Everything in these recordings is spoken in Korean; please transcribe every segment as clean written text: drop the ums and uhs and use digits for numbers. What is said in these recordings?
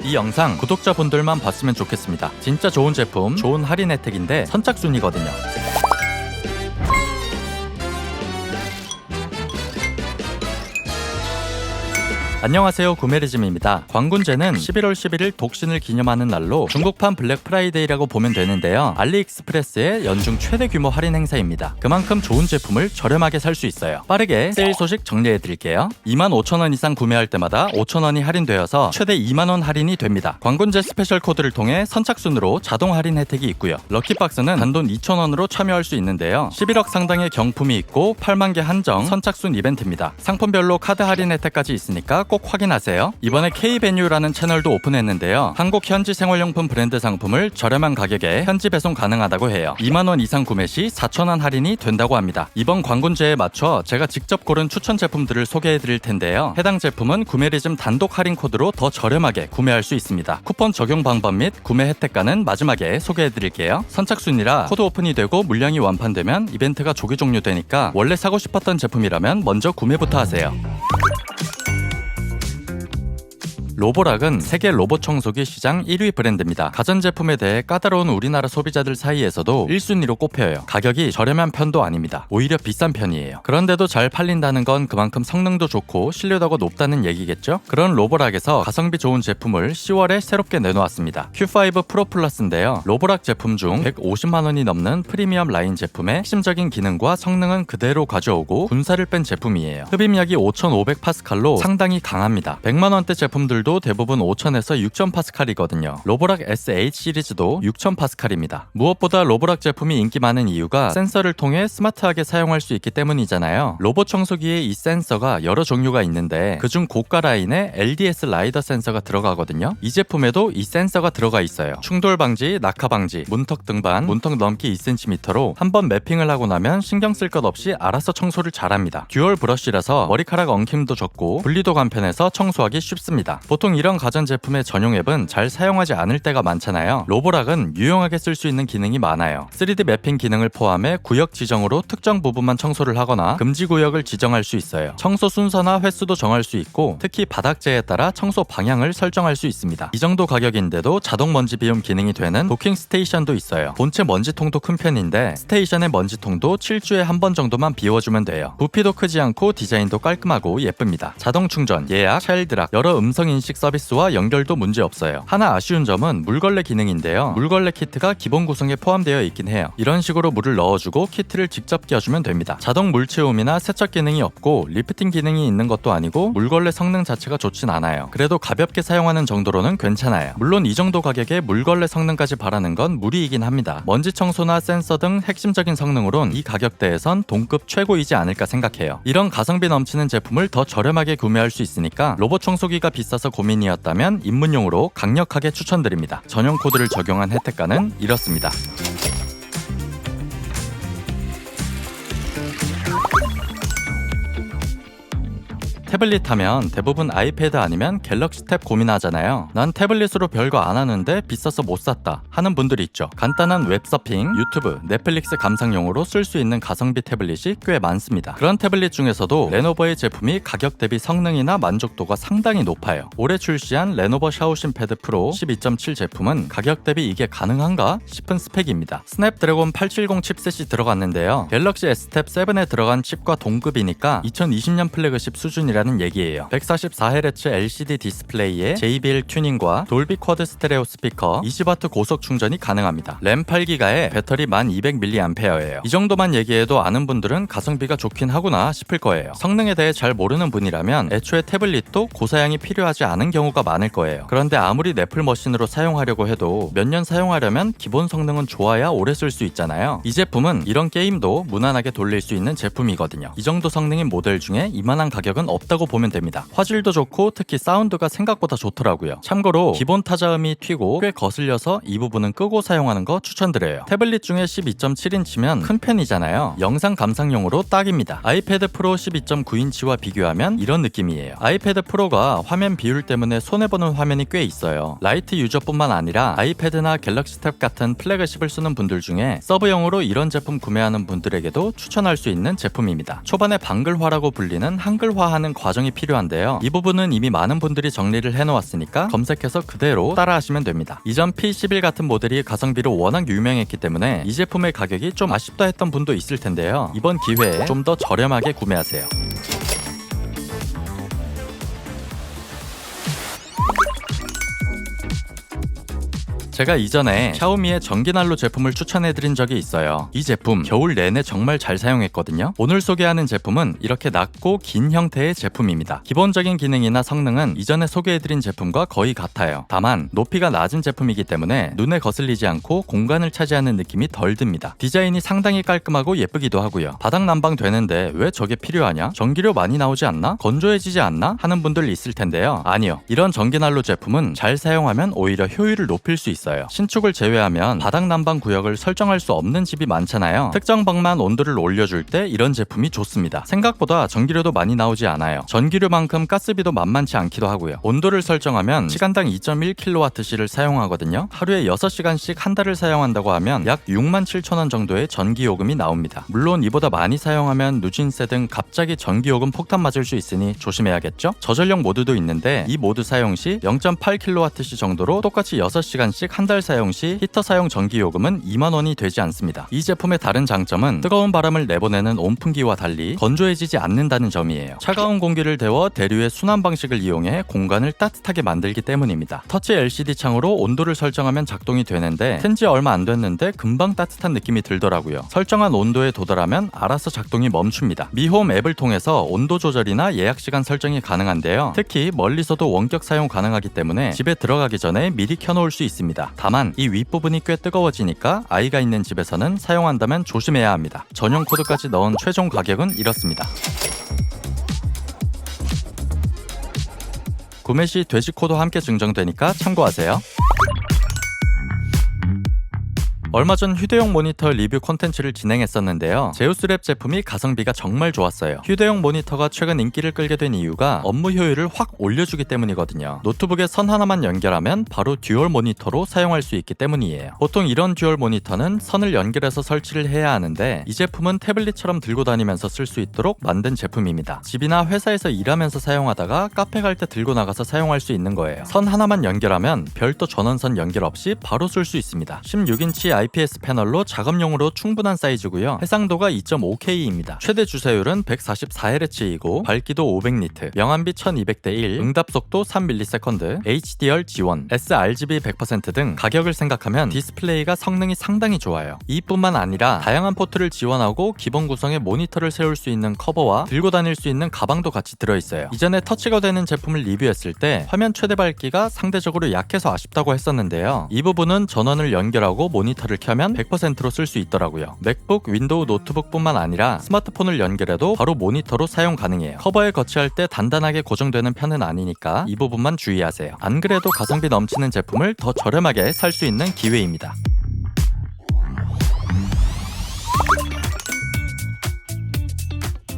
이 영상 구독자분들만 봤으면 좋겠습니다. 진짜 좋은 제품, 좋은 할인 혜택인데 선착순이거든요. 안녕하세요, 구매리즘입니다. 광군제는 11월 11일 독신을 기념하는 날로 중국판 블랙 프라이데이라고 보면 되는데요. 알리익스프레스의 연중 최대 규모 할인 행사입니다. 그만큼 좋은 제품을 저렴하게 살 수 있어요. 빠르게 세일 소식 정리해드릴게요. 25,000원 이상 구매할 때마다 5,000원이 할인되어서 최대 2만원 할인이 됩니다. 광군제 스페셜 코드를 통해 선착순으로 자동 할인 혜택이 있고요. 럭키박스는 단돈 2,000원으로 참여할 수 있는데요. 11억 상당의 경품이 있고 8만 개 한정 선착순 이벤트입니다. 상품별로 카드 할인 혜택까지 있으니까 꼭 확인하세요. 이번에 K베뉴라는 채널도 오픈했는데요. 한국 현지 생활용품 브랜드 상품을 저렴한 가격에 현지 배송 가능하다고 해요. 2만원 이상 구매 시 4,000원 할인이 된다고 합니다. 이번 광군제에 맞춰 제가 직접 고른 추천 제품들을 소개해드릴 텐데요. 해당 제품은 구매리즘 단독 할인 코드로 더 저렴하게 구매할 수 있습니다. 쿠폰 적용 방법 및 구매 혜택가는 마지막에 소개해드릴게요. 선착순이라 코드 오픈이 되고 물량이 완판되면 이벤트가 조기 종료되니까 원래 사고 싶었던 제품이라면 먼저 구매부터 하세요. 로보락은 세계 로봇 청소기 시장 1위 브랜드입니다. 가전제품에 대해 까다로운 우리나라 소비자들 사이에서도 1순위로 꼽혀요. 가격이 저렴한 편도 아닙니다. 오히려 비싼 편이에요. 그런데도 잘 팔린다는 건 그만큼 성능도 좋고 신뢰도가 높다는 얘기겠죠? 그런 로보락에서 가성비 좋은 제품을 10월에 새롭게 내놓았습니다. Q5 프로 플러스인데요. 로보락 제품 중 150만원이 넘는 프리미엄 라인 제품의 핵심적인 기능과 성능은 그대로 가져오고 군사를 뺀 제품이에요. 흡입력이 5500파스칼로 상당히 강합니다. 100만원대 제품들도 대부분 5000에서 6000파스칼이거든요. 로보락 SH 시리즈도 6000파스칼입니다. 무엇보다 로보락 제품이 인기 많은 이유가 센서를 통해 스마트하게 사용할 수 있기 때문이잖아요. 로봇 청소기에 이 센서가 여러 종류가 있는데 그중 고가 라인에 LDS 라이더 센서가 들어가거든요. 이 제품에도 이 센서가 들어가 있어요. 충돌 방지, 낙하 방지, 문턱 등반, 문턱 넘기 2cm로 한번 매핑을 하고 나면 신경 쓸 것 없이 알아서 청소를 잘합니다. 듀얼 브러쉬라서 머리카락 엉킴도 적고 분리도 간편해서 청소하기 쉽습니다. 보통 이런 가전제품의 전용 앱은 잘 사용하지 않을 때가 많잖아요. 로보락은 유용하게 쓸 수 있는 기능이 많아요. 3D 매핑 기능을 포함해 구역 지정으로 특정 부분만 청소를 하거나 금지 구역을 지정할 수 있어요. 청소 순서나 횟수도 정할 수 있고 특히 바닥재에 따라 청소 방향을 설정할 수 있습니다. 이 정도 가격인데도 자동 먼지 비움 기능이 되는 도킹 스테이션도 있어요. 본체 먼지통도 큰 편인데 스테이션의 먼지통도 7주에 한 번 정도만 비워주면 돼요. 부피도 크지 않고 디자인도 깔끔하고 예쁩니다. 자동 충전, 예약, 차일드락, 여러 음성 인식 서비스와 연결도 문제없어요. 하나 아쉬운 점은 물걸레 기능인데요. 물걸레 키트가 기본 구성에 포함되어 있긴 해요. 이런 식으로 물을 넣어주고 키트를 직접 껴주면 됩니다. 자동 물 채움이나 세척 기능이 없고 리프팅 기능이 있는 것도 아니고 물걸레 성능 자체가 좋진 않아요. 그래도 가볍게 사용하는 정도로는 괜찮아요. 물론 이 정도 가격에 물걸레 성능까지 바라는 건 무리이긴 합니다. 먼지 청소나 센서 등 핵심적인 성능으론 이 가격대에선 동급 최고이지 않을까 생각해요. 이런 가성비 넘치는 제품을 더 저렴하게 구매할 수 있으니까 로봇 청소기가 비싸서 고민이었다면 입문용으로 강력하게 추천드립니다. 전용 코드를 적용한 혜택가는 이렇습니다. 태블릿 하면 대부분 아이패드 아니면 갤럭시 탭 고민하잖아요. 난 태블릿으로 별거 안 하는데 비싸서 못 샀다 하는 분들이 있죠. 간단한 웹서핑, 유튜브, 넷플릭스 감상용으로 쓸 수 있는 가성비 태블릿이 꽤 많습니다. 그런 태블릿 중에서도 레노버의 제품이 가격 대비 성능이나 만족도가 상당히 높아요. 올해 출시한 레노버 샤오신 패드 프로 12.7 제품은 가격 대비 이게 가능한가 싶은 스펙입니다. 스냅드래곤 870 칩셋이 들어갔는데요. 갤럭시 S 탭 7에 들어간 칩과 동급이니까 2020년 플래그십 수준이라 얘기예요. 144Hz LCD 디스플레이에 JBL 튜닝과 돌비 쿼드 스테레오 스피커, 20W 고속 충전이 가능합니다. 램 8기가에 배터리 1200mAh예요. 이 정도만 얘기해도 아는 분들은 가성비가 좋긴 하구나 싶을 거예요. 성능에 대해 잘 모르는 분이라면 애초에 태블릿도 고사양이 필요하지 않은 경우가 많을 거예요. 그런데 아무리 넷플 머신으로 사용하려고 해도 몇 년 사용하려면 기본 성능은 좋아야 오래 쓸 수 있잖아요. 이 제품은 이런 게임도 무난하게 돌릴 수 있는 제품이거든요. 이 정도 성능인 모델 중에 이만한 가격은 없다고 보면 됩니다. 화질도 좋고 특히 사운드가 생각보다 좋더라고요. 참고로 기본 타자음이 튀고 꽤 거슬려서 이 부분은 끄고 사용하는 거 추천드려요. 태블릿 중에 12.7인치면 큰 편이잖아요. 영상 감상용으로 딱입니다. 아이패드 프로 12.9인치와 비교하면 이런 느낌이에요. 아이패드 프로가 화면 비율 때문에 손해보는 화면이 꽤 있어요. 라이트 유저뿐만 아니라 아이패드나 갤럭시 탭 같은 플래그십을 쓰는 분들 중에 서브용으로 이런 제품 구매하는 분들에게도 추천할 수 있는 제품입니다. 초반에 방글화라고 불리는 한글화하는 과정이 필요한데요. 이 부분은 이미 많은 분들이 정리를 해놓았으니까 검색해서 그대로 따라하시면 됩니다. 이전 P11 같은 모델이 가성비로 워낙 유명했기 때문에 이 제품의 가격이 좀 아쉽다 했던 분도 있을 텐데요. 이번 기회에 좀 더 저렴하게 구매하세요. 제가 이전에 샤오미의 전기난로 제품을 추천해드린 적이 있어요. 이 제품 겨울 내내 정말 잘 사용했거든요. 오늘 소개하는 제품은 이렇게 낮고 긴 형태의 제품입니다. 기본적인 기능이나 성능은 이전에 소개해드린 제품과 거의 같아요. 다만 높이가 낮은 제품이기 때문에 눈에 거슬리지 않고 공간을 차지하는 느낌이 덜 듭니다. 디자인이 상당히 깔끔하고 예쁘기도 하고요. 바닥 난방 되는데 왜 저게 필요하냐? 전기료 많이 나오지 않나? 건조해지지 않나? 하는 분들 있을 텐데요. 아니요. 이런 전기난로 제품은 잘 사용하면 오히려 효율을 높일 수 있어요. 신축을 제외하면 바닥 난방 구역을 설정할 수 없는 집이 많잖아요. 특정 방만 온도를 올려줄 때 이런 제품이 좋습니다. 생각보다 전기료도 많이 나오지 않아요. 전기료만큼 가스비도 만만치 않기도 하고요. 온도를 설정하면 시간당 2.1kWh를 사용하거든요. 하루에 6시간씩 한 달을 사용한다고 하면 약 67,000원 정도의 전기요금이 나옵니다. 물론 이보다 많이 사용하면 누진세 등 갑자기 전기요금 폭탄 맞을 수 있으니 조심해야겠죠? 저전력 모드도 있는데 이 모드 사용 시 0.8kWh 정도로 똑같이 6시간씩 한 달 사용 시 히터 사용 전기요금은 20,000원이 되지 않습니다. 이 제품의 다른 장점은 뜨거운 바람을 내보내는 온풍기와 달리 건조해지지 않는다는 점이에요. 차가운 공기를 데워 대류의 순환 방식을 이용해 공간을 따뜻하게 만들기 때문입니다. 터치 LCD 창으로 온도를 설정하면 작동이 되는데 튼지 얼마 안 됐는데 금방 따뜻한 느낌이 들더라고요. 설정한 온도에 도달하면 알아서 작동이 멈춥니다. 미홈 앱을 통해서 온도 조절이나 예약 시간 설정이 가능한데요. 특히 멀리서도 원격 사용 가능하기 때문에 집에 들어가기 전에 미리 켜놓을 수 있습니다. 다만 이 윗부분이 꽤 뜨거워지니까 아이가 있는 집에서는 사용한다면 조심해야 합니다. 전용 코드까지 넣은 최종 가격은 이렇습니다. 구매 시 돼지 코도 함께 증정되니까 참고하세요. 얼마 전 휴대용 모니터 리뷰 콘텐츠를 진행했었는데요. 제우스랩 제품이 가성비가 정말 좋았어요. 휴대용 모니터가 최근 인기를 끌게 된 이유가 업무 효율을 확 올려주기 때문이거든요. 노트북에 선 하나만 연결하면 바로 듀얼 모니터로 사용할 수 있기 때문이에요. 보통 이런 듀얼 모니터는 선을 연결해서 설치를 해야 하는데 이 제품은 태블릿처럼 들고 다니면서 쓸 수 있도록 만든 제품입니다. 집이나 회사에서 일하면서 사용하다가 카페 갈 때 들고 나가서 사용할 수 있는 거예요. 선 하나만 연결하면 별도 전원선 연결 없이 바로 쓸 수 있습니다. 16인치 IPS 패널로 작업용으로 충분한 사이즈고요. 해상도가 2.5K입니다. 최대 주사율은 144Hz이고 밝기도 500니트, 명암비 1200대1, 응답속도 3ms, HDR 지원, sRGB 100% 등 가격을 생각하면 디스플레이가 성능이 상당히 좋아요. 이뿐만 아니라 다양한 포트를 지원하고 기본 구성에 모니터를 세울 수 있는 커버와 들고 다닐 수 있는 가방도 같이 들어있어요. 이전에 터치가 되는 제품을 리뷰했을 때 화면 최대 밝기가 상대적으로 약해서 아쉽다고 했었는데요. 이 부분은 전원을 연결하고 모니터를 켜면 100%로 쓸 수 있더라고요. 맥북, 윈도우 노트북뿐만 아니라 스마트폰을 연결해도 바로 모니터로 사용 가능해요. 커버에 거치할 때 단단하게 고정되는 편은 아니니까 이 부분만 주의하세요. 안 그래도 가성비 넘치는 제품을 더 저렴하게 살 수 있는 기회입니다.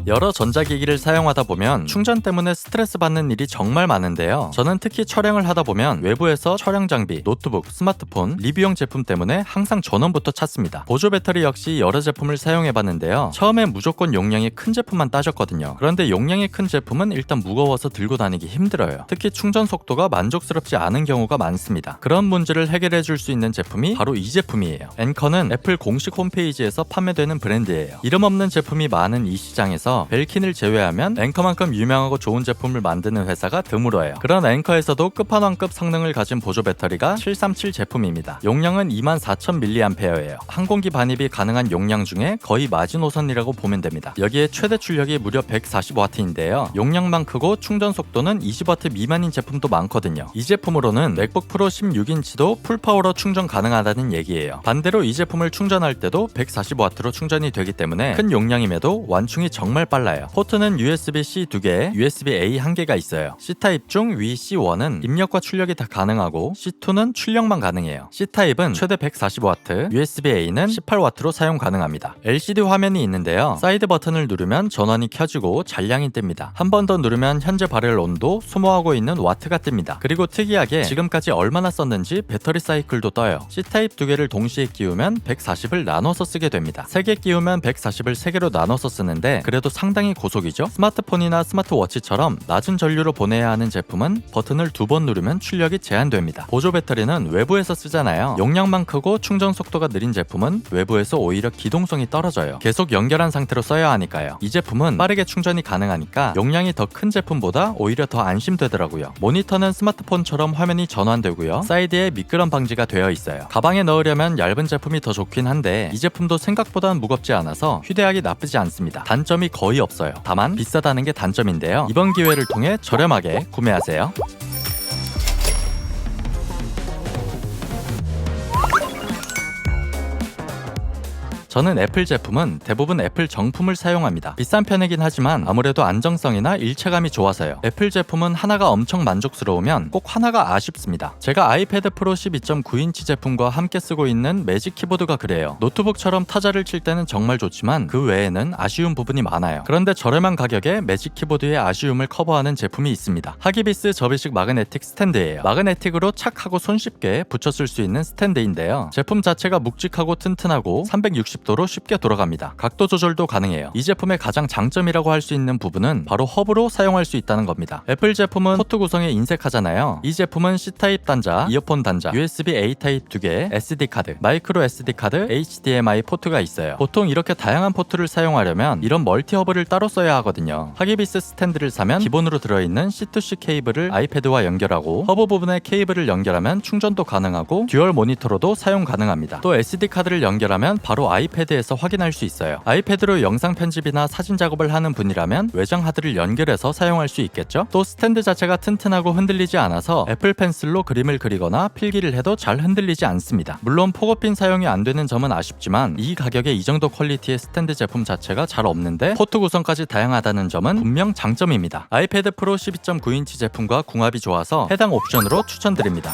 여러 전자기기를 사용하다 보면 충전 때문에 스트레스 받는 일이 정말 많은데요. 저는 특히 촬영을 하다 보면 외부에서 촬영 장비, 노트북, 스마트폰, 리뷰용 제품 때문에 항상 전원부터 찾습니다. 보조 배터리 역시 여러 제품을 사용해봤는데요. 처음엔 무조건 용량이 큰 제품만 따졌거든요. 그런데 용량이 큰 제품은 일단 무거워서 들고 다니기 힘들어요. 특히 충전 속도가 만족스럽지 않은 경우가 많습니다. 그런 문제를 해결해줄 수 있는 제품이 바로 이 제품이에요. 앵커는 애플 공식 홈페이지에서 판매되는 브랜드예요. 이름 없는 제품이 많은 이 시장에서 벨킨을 제외하면 앵커만큼 유명하고 좋은 제품을 만드는 회사가 드물어요. 그런 앵커에서도 끝판왕급 성능을 가진 보조 배터리가 737 제품입니다. 용량은 24,000mAh예요. 항공기 반입이 가능한 용량 중에 거의 마지노선이라고 보면 됩니다. 여기에 최대 출력이 무려 140W인데요. 용량만 크고 충전 속도는 20W 미만인 제품도 많거든요. 이 제품으로는 맥북 프로 16인치도 풀파워로 충전 가능하다는 얘기예요. 반대로 이 제품을 충전할 때도 140W로 충전이 되기 때문에 큰 용량임에도 완충이 정말 빨라요. 포트는 USB-C 2개, USB-A 1개가 있어요. C타입 중 위 C1은 입력과 출력이 다 가능하고 C2는 출력만 가능해요. C타입은 최대 140W, USB-A는 18W로 사용 가능합니다. LCD 화면이 있는데요. 사이드 버튼을 누르면 전원이 켜지고 잔량이 뜹니다. 한 번 더 누르면 현재 발열 온도, 소모하고 있는 와트가 뜹니다. 그리고 특이하게 지금까지 얼마나 썼는지 배터리 사이클도 떠요. C타입 2개를 동시에 끼우면 140을 나눠서 쓰게 됩니다. 3개 끼우면 140을 3개로 나눠서 쓰는데 그래도 상당히 고속이죠. 스마트폰이나 스마트워치처럼 낮은 전류로 보내야 하는 제품은 버튼을 2번 누르면 출력이 제한됩니다. 보조 배터리는 외부에서 쓰잖아요. 용량만 크고 충전 속도가 느린 제품은 외부에서 오히려 기동성이 떨어져요. 계속 연결한 상태로 써야 하니까요. 이 제품은 빠르게 충전이 가능하니까 용량이 더 큰 제품보다 오히려 더 안심되더라고요. 모니터는 스마트폰처럼 화면이 전환되고요. 사이드에 미끄럼 방지가 되어 있어요. 가방에 넣으려면 얇은 제품이 더 좋긴 한데 이 제품도 생각보다는 무겁지 않아서 휴대하기 나쁘지 않습니다. 단점이 거의 없어요. 다만 비싸다는 게 단점인데요. 이번 기회를 통해 저렴하게 구매하세요. 저는 애플 제품은 대부분 애플 정품을 사용합니다. 비싼 편이긴 하지만 아무래도 안정성이나 일체감이 좋아서요. 애플 제품은 하나가 엄청 만족스러우면 꼭 하나가 아쉽습니다. 제가 아이패드 프로 12.9인치 제품과 함께 쓰고 있는 매직 키보드가 그래요. 노트북처럼 타자를 칠 때는 정말 좋지만 그 외에는 아쉬운 부분이 많아요. 그런데 저렴한 가격에 매직 키보드의 아쉬움을 커버하는 제품이 있습니다. 하기비스 접이식 마그네틱 스탠드예요. 마그네틱으로 착 하고 손쉽게 붙였을 수 있는 스탠드인데요. 제품 자체가 묵직하고 튼튼하고 360도로 쉽게 돌아갑니다. 각도 조절도 가능해요. 이 제품의 가장 장점이라고 할 수 있는 부분은 바로 허브로 사용할 수 있다는 겁니다. 애플 제품은 포트 구성에 인색하잖아요. 이 제품은 C타입 단자, 이어폰 단자, USB-A 타입 2개, SD카드, 마이크로 SD카드, HDMI 포트가 있어요. 보통 이렇게 다양한 포트를 사용하려면 이런 멀티 허브를 따로 써야 하거든요. 하기비스 스탠드를 사면 기본으로 들어있는 C2C 케이블을 아이패드와 연결하고 허브 부분에 케이블을 연결하면 충전도 가능하고 듀얼 모니터로도 사용 가능합니다. 또 SD카드를 연결하면 바로 아이패드에서 확인할 수 있어요. 아이패드로 영상 편집이나 사진 작업을 하는 분이라면 외장 하드를 연결해서 사용할 수 있겠죠? 또 스탠드 자체가 튼튼하고 흔들리지 않아서 애플 펜슬로 그림을 그리거나 필기를 해도 잘 흔들리지 않습니다. 물론 포거핀 사용이 안 되는 점은 아쉽지만 이 가격에 이 정도 퀄리티의 스탠드 제품 자체가 잘 없는데 포트 구성까지 다양하다는 점은 분명 장점입니다. 아이패드 프로 12.9인치 제품과 궁합이 좋아서 해당 옵션으로 추천드립니다.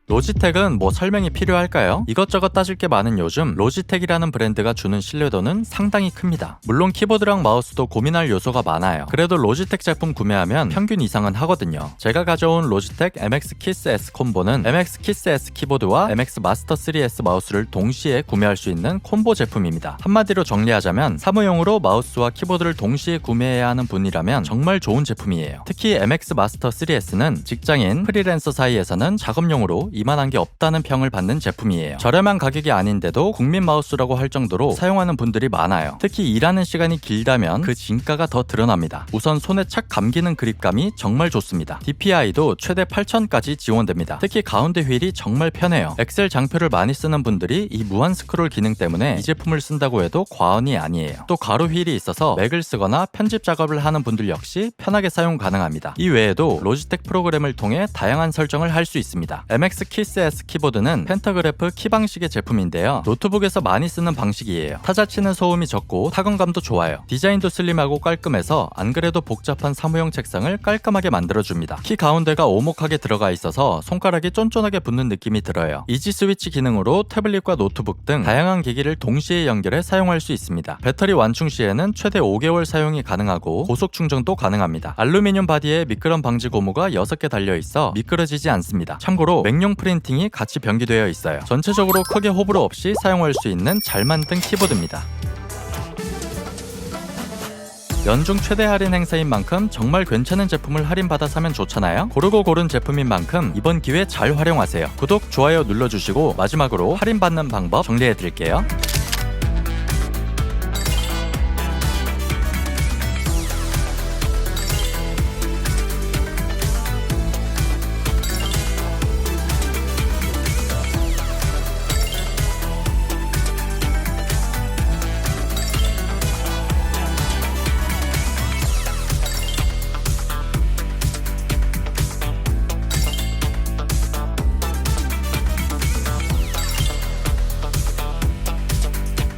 로지텍은 뭐 설명이 필요할까요? 이것저것 따질 게 많은 요즘 로지텍이라는 브랜드가 주는 신뢰도는 상당히 큽니다. 물론 키보드랑 마우스도 고민할 요소가 많아요. 그래도 로지텍 제품 구매하면 평균 이상은 하거든요. 제가 가져온 로지텍 MX 키스 S 콤보는 MX 키스 S 키보드와 MX 마스터 3S 마우스를 동시에 구매할 수 있는 콤보 제품입니다. 한마디로 정리하자면 사무용으로 마우스와 키보드를 동시에 구매해야 하는 분이라면 정말 좋은 제품이에요. 특히 MX 마스터 3S는 직장인, 프리랜서 사이에서는 작업용으로 이만한 게 없다는 평을 받는 제품이에요. 저렴한 가격이 아닌데도 국민 마우스라고 할 정도로 사용하는 분들이 많아요. 특히 일하는 시간이 길다면 그 진가가 더 드러납니다. 우선 손에 착 감기는 그립감이 정말 좋습니다. DPI도 최대 8000까지 지원됩니다. 특히 가운데 휠이 정말 편해요. 엑셀 장표를 많이 쓰는 분들이 이 무한 스크롤 기능 때문에 이 제품을 쓴다고 해도 과언이 아니에요. 또 가로 휠이 있어서 맥을 쓰거나 편집 작업을 하는 분들 역시 편하게 사용 가능합니다. 이 외에도 로지텍 프로그램을 통해 다양한 설정을 할 수 있습니다. MX 키스 S 키보드는 펜타그래프 키 방식의 제품인데요. 노트북에서 많이 쓰는 방식이에요. 타자 치는 소음이 적고 타건감도 좋아요. 디자인도 슬림하고 깔끔해서 안 그래도 복잡한 사무용 책상을 깔끔하게 만들어줍니다. 키 가운데가 오목하게 들어가 있어서 손가락이 쫀쫀하게 붙는 느낌이 들어요. 이지 스위치 기능으로 태블릿과 노트북 등 다양한 기기를 동시에 연결해 사용할 수 있습니다. 배터리 완충 시에는 최대 5개월 사용이 가능하고 고속 충전도 가능합니다. 알루미늄 바디에 미끄럼 방지 고무가 6개 달려있어 미끄러지지 않습니다. 참고로 맹용 프린팅이 같이 병기되어 있어요. 전체적으로 크게 호불호 없이 사용할 수 있는 잘 만든 키보드입니다. 연중 최대 할인 행사인 만큼 정말 괜찮은 제품을 할인받아 사면 좋잖아요. 고르고 고른 제품인 만큼 이번 기회 잘 활용하세요. 구독, 좋아요 눌러주시고 마지막으로 할인받는 방법 정리해드릴게요.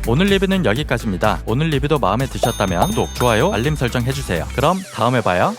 오늘 리뷰는 여기까지입니다. 오늘 리뷰도 마음에 드셨다면 구독, 좋아요, 알림 설정 해주세요. 그럼 다음에 봐요.